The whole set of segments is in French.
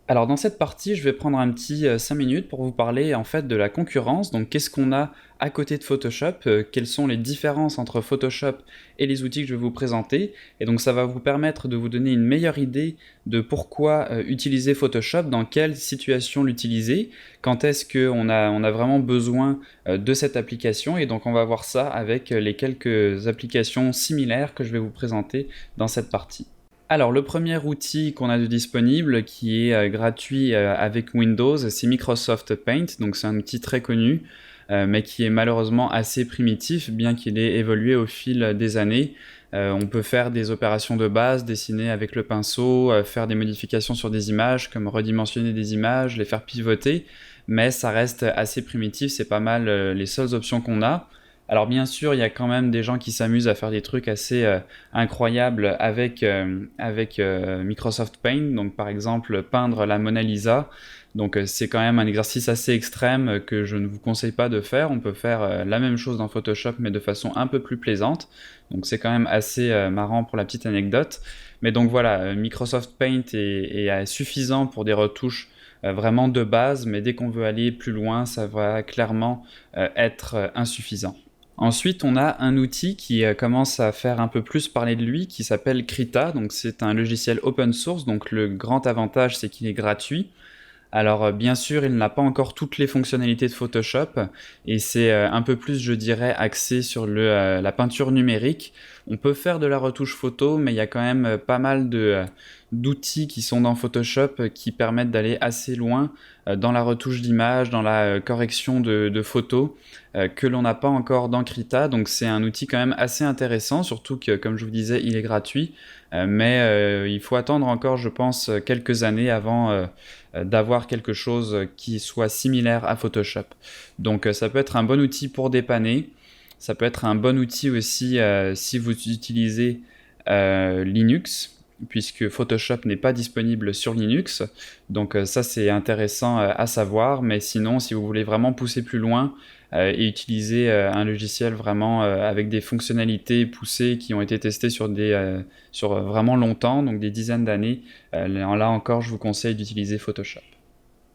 Alors dans cette partie, je vais prendre un petit 5 minutes pour vous parler en fait de la concurrence. Donc qu'est-ce qu'on a à côté de Photoshop, quelles sont les différences entre Photoshop et les outils que je vais vous présenter. Et donc ça va vous permettre de vous donner une meilleure idée de pourquoi utiliser Photoshop, dans quelle situation l'utiliser, quand est-ce qu'on a vraiment besoin de cette application. Et donc on va voir ça avec les quelques applications similaires que je vais vous présenter dans cette partie. Alors, le premier outil qu'on a de disponible, qui est gratuit avec Windows, c'est Microsoft Paint. Donc, c'est un outil très connu, mais qui est malheureusement assez primitif, bien qu'il ait évolué au fil des années. On peut faire des opérations de base, dessiner avec le pinceau, faire des modifications sur des images, comme redimensionner des images, les faire pivoter, mais ça reste assez primitif, c'est pas mal les seules options qu'on a. Alors bien sûr, il y a quand même des gens qui s'amusent à faire des trucs assez incroyables avec Microsoft Paint. Donc par exemple, peindre la Mona Lisa. Donc c'est quand même un exercice assez extrême que je ne vous conseille pas de faire. On peut faire la même chose dans Photoshop, mais de façon un peu plus plaisante. Donc c'est quand même assez marrant pour la petite anecdote. Mais donc voilà, Microsoft Paint est suffisant pour des retouches vraiment de base, mais dès qu'on veut aller plus loin, ça va clairement être insuffisant. Ensuite, on a un outil qui commence à faire un peu plus parler de lui, qui s'appelle Krita. Donc, c'est un logiciel open source. Donc, le grand avantage, c'est qu'il est gratuit. Alors bien sûr, il n'a pas encore toutes les fonctionnalités de Photoshop et c'est un peu plus, je dirais, axé sur la peinture numérique. On peut faire de la retouche photo, mais il y a quand même pas mal d'outils qui sont dans Photoshop qui permettent d'aller assez loin dans la retouche d'image, dans la correction de photos que l'on n'a pas encore dans Krita. Donc c'est un outil quand même assez intéressant, surtout que, comme je vous disais, il est gratuit. Mais il faut attendre encore, je pense, quelques années avant d'avoir quelque chose qui soit similaire à Photoshop. Donc ça peut être un bon outil pour dépanner. Ça peut être un bon outil aussi si vous utilisez Linux, puisque Photoshop n'est pas disponible sur Linux. Donc ça c'est intéressant à savoir, mais sinon si vous voulez vraiment pousser plus loin et utiliser un logiciel vraiment avec des fonctionnalités poussées qui ont été testées sur vraiment longtemps, donc des dizaines d'années, là encore je vous conseille d'utiliser Photoshop.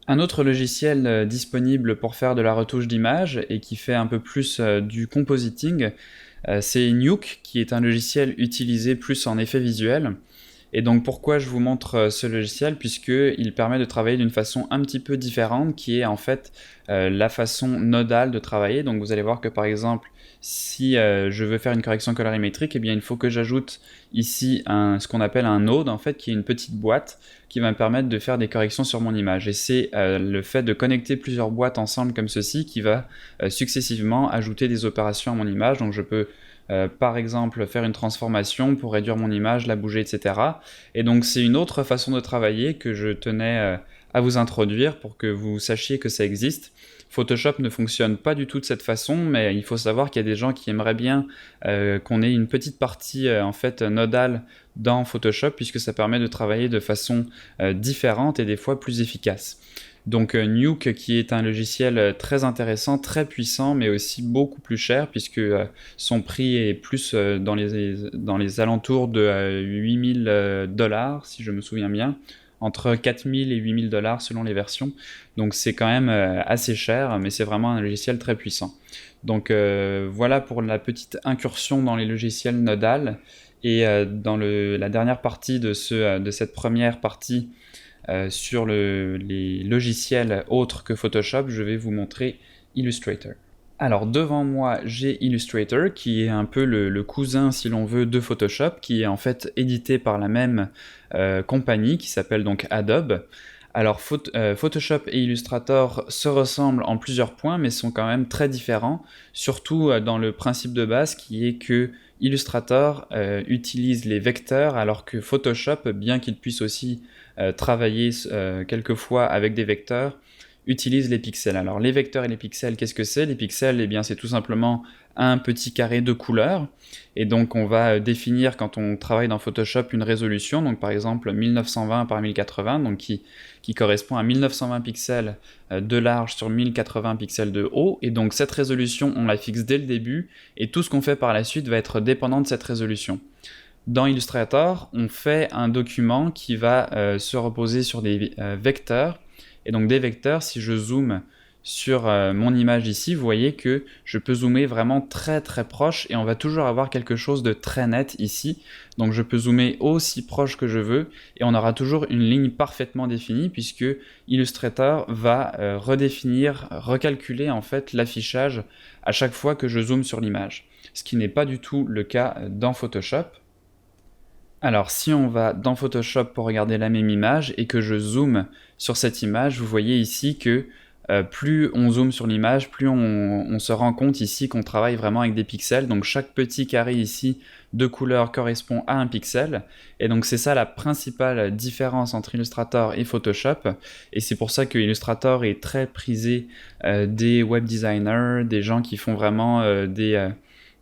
Un autre logiciel disponible pour faire de la retouche d'image et qui fait un peu plus du compositing, c'est Nuke, qui est un logiciel utilisé plus en effet visuel. Et donc pourquoi je vous montre ce logiciel, puisqu'il permet de travailler d'une façon un petit peu différente, qui est en fait la façon nodale de travailler. Donc vous allez voir que par exemple, si je veux faire une correction colorimétrique, eh bien il faut que j'ajoute ici ce qu'on appelle un node, en fait, qui est une petite boîte qui va me permettre de faire des corrections sur mon image. Et c'est le fait de connecter plusieurs boîtes ensemble comme ceci qui va successivement ajouter des opérations à mon image. Donc je peux par exemple faire une transformation pour réduire mon image, la bouger, etc. Et donc c'est une autre façon de travailler que je tenais à vous introduire pour que vous sachiez que ça existe. Photoshop ne fonctionne pas du tout de cette façon, mais il faut savoir qu'il y a des gens qui aimeraient bien qu'on ait une petite partie en fait nodale dans Photoshop, puisque ça permet de travailler de façon différente et des fois plus efficace. Donc Nuke, qui est un logiciel très intéressant, très puissant, mais aussi beaucoup plus cher, puisque son prix est plus dans les alentours de 8000 dollars, si je me souviens bien, entre 4000 et 8000 dollars selon les versions. Donc c'est quand même assez cher, mais c'est vraiment un logiciel très puissant. Donc voilà pour la petite incursion dans les logiciels nodal. Et dans la dernière partie de cette première partie, sur les logiciels autres que Photoshop, je vais vous montrer Illustrator. Alors devant moi, j'ai Illustrator, qui est un peu le cousin, si l'on veut, de Photoshop, qui est en fait édité par la même compagnie, qui s'appelle donc Adobe. Alors Photoshop et Illustrator se ressemblent en plusieurs points, mais sont quand même très différents, surtout dans le principe de base qui est que Illustrator utilise les vecteurs, alors que Photoshop, bien qu'il puisse aussi travailler quelquefois avec des vecteurs, utilise les pixels. Alors les vecteurs et les pixels, qu'est-ce que c'est? Les pixels, eh bien c'est tout simplement un petit carré de couleurs, et donc on va définir quand on travaille dans Photoshop une résolution, donc par exemple 1920 par 1080, donc qui correspond à 1920 pixels de large sur 1080 pixels de haut, et donc cette résolution on la fixe dès le début, et tout ce qu'on fait par la suite va être dépendant de cette résolution. Dans Illustrator, on fait un document qui va se reposer sur des vecteurs. Et donc des vecteurs, si je zoome sur mon image ici, vous voyez que je peux zoomer vraiment très très proche et on va toujours avoir quelque chose de très net ici. Donc je peux zoomer aussi proche que je veux et on aura toujours une ligne parfaitement définie puisque Illustrator va redéfinir, recalculer en fait l'affichage à chaque fois que je zoome sur l'image. Ce qui n'est pas du tout le cas dans Photoshop. Alors si on va dans Photoshop pour regarder la même image et que je zoome sur cette image, vous voyez ici que plus on zoome sur l'image, plus on se rend compte ici qu'on travaille vraiment avec des pixels. Donc chaque petit carré ici de couleur correspond à un pixel. Et donc c'est ça la principale différence entre Illustrator et Photoshop. Et c'est pour ça que Illustrator est très prisé des web designers, des gens qui font vraiment des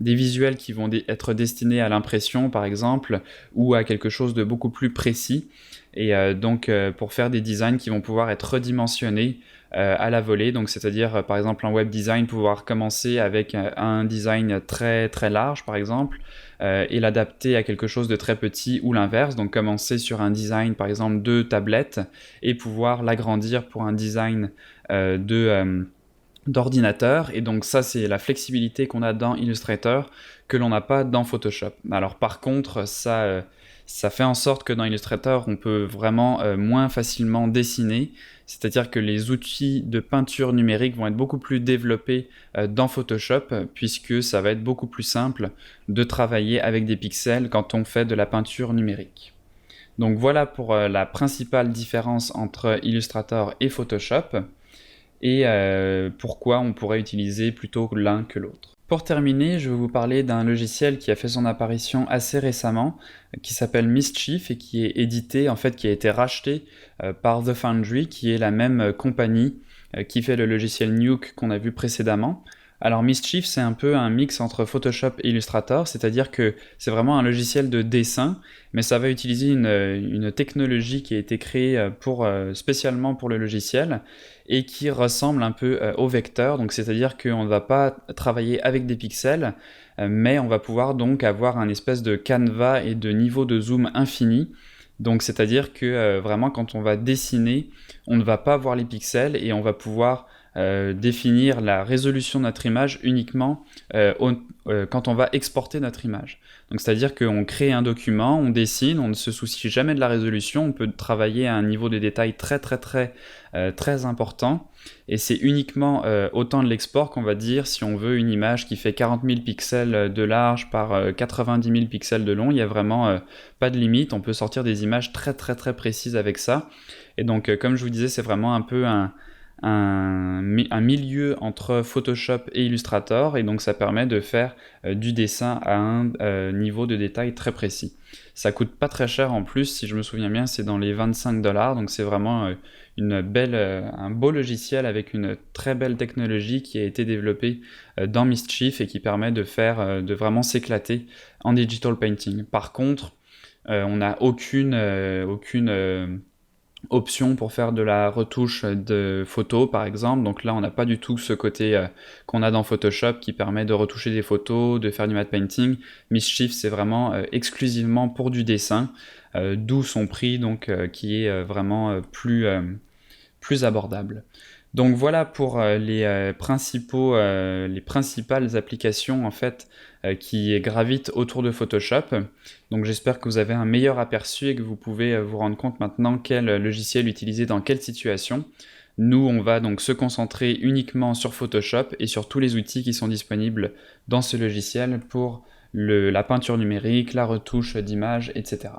visuels qui vont être destinés à l'impression par exemple, ou à quelque chose de beaucoup plus précis. Et donc pour faire des designs qui vont pouvoir être redimensionnés à la volée, donc c'est-à-dire par exemple en web design pouvoir commencer avec un design très très large par exemple et l'adapter à quelque chose de très petit ou l'inverse, donc commencer sur un design par exemple de tablette et pouvoir l'agrandir pour un design d'ordinateur. Et donc ça c'est la flexibilité qu'on a dans Illustrator que l'on n'a pas dans Photoshop. Alors par contre ça fait en sorte que dans Illustrator on peut vraiment moins facilement dessiner, c'est-à-dire que les outils de peinture numérique vont être beaucoup plus développés dans Photoshop puisque ça va être beaucoup plus simple de travailler avec des pixels quand on fait de la peinture numérique. Donc voilà pour la principale différence entre Illustrator et Photoshop et pourquoi on pourrait utiliser plutôt l'un que l'autre. Pour terminer, je vais vous parler d'un logiciel qui a fait son apparition assez récemment, qui s'appelle Mischief et qui est édité, en fait qui a été racheté par The Foundry, qui est la même compagnie qui fait le logiciel Nuke qu'on a vu précédemment. Alors Mischief, c'est un peu un mix entre Photoshop et Illustrator, c'est-à-dire que c'est vraiment un logiciel de dessin, mais ça va utiliser une technologie qui a été créée spécialement pour le logiciel et qui ressemble un peu au vecteur, donc c'est-à-dire qu'on ne va pas travailler avec des pixels, mais on va pouvoir donc avoir un espèce de canevas et de niveau de zoom infini. Donc c'est-à-dire que vraiment quand on va dessiner, on ne va pas voir les pixels et on va pouvoir définir la résolution de notre image uniquement quand on va exporter notre image. Donc c'est-à-dire qu'on crée un document, on dessine, on ne se soucie jamais de la résolution, on peut travailler à un niveau de détail très important, et c'est uniquement au temps de l'export qu'on va dire si on veut une image qui fait 40 000 pixels de large par 90 000 pixels de long, il n'y a vraiment pas de limite, on peut sortir des images très précises avec ça. Et donc comme je vous disais, c'est vraiment un peu un milieu entre Photoshop et Illustrator, et donc ça permet de faire du dessin à un niveau de détail très précis. Ça coûte pas très cher en plus, si je me souviens bien, c'est dans les 25 $, donc c'est vraiment un beau logiciel avec une très belle technologie qui a été développée dans Mischief et qui permet de vraiment s'éclater en digital painting. Par contre, on n'a aucune option pour faire de la retouche de photos par exemple, donc là on n'a pas du tout ce côté qu'on a dans Photoshop qui permet de retoucher des photos, de faire du matte painting. Mischief c'est vraiment exclusivement pour du dessin, d'où son prix donc qui est vraiment plus abordable. Donc voilà pour les principales applications en fait qui gravitent autour de Photoshop. Donc j'espère que vous avez un meilleur aperçu et que vous pouvez vous rendre compte maintenant quel logiciel utiliser dans quelle situation. Nous, on va donc se concentrer uniquement sur Photoshop et sur tous les outils qui sont disponibles dans ce logiciel pour la peinture numérique, la retouche d'images, etc.